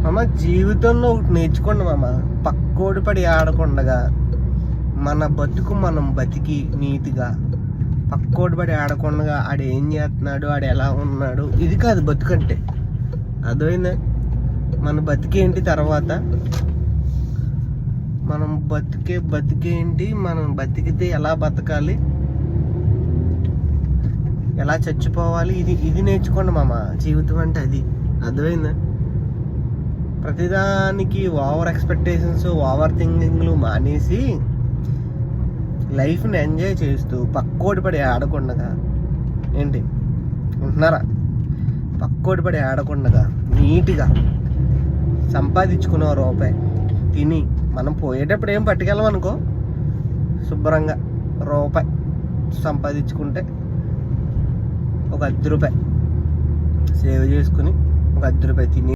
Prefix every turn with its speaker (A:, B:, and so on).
A: మామ జీవితంలో ఒకటి నేర్చుకోండి మామ. పక్కోడి పడి ఆడకుండగా మన బతుకు మనం బతికి నీట్గా, పక్కోడి పడి ఆడకుండగా ఆడు ఏం చేస్తున్నాడు, ఆడు ఎలా ఉన్నాడు, ఇది కాదు బతుకంటే. అర్థమైందా? మన బతికేంటి, తర్వాత మనం బతికేంటి, మనం బతికితే ఎలా బతకాలి, ఎలా చచ్చిపోవాలి, ఇది నేర్చుకోండి మామ. జీవితం అంటే అది. అర్థమైందా? ప్రతిదానికి ఓవర్ ఎక్స్పెక్టేషన్స్, ఓవర్ థింకింగ్లు మానేసి లైఫ్ని ఎంజాయ్ చేస్తూ పక్కోడి పడి ఆడకుండగా, ఏంటి ఉంటున్నారా, పక్కోడి పడి ఆడకుండగా నీట్గా సంపాదించుకున్న రూపాయి తిని, మనం పోయేటప్పుడు ఏం పట్టుకెళ్ళం అనుకో, శుభ్రంగా రూపాయి సంపాదించుకుంటే ఒక 10 రూపాయి సేవ్ చేసుకుని ఒక 10 రూపాయి తిని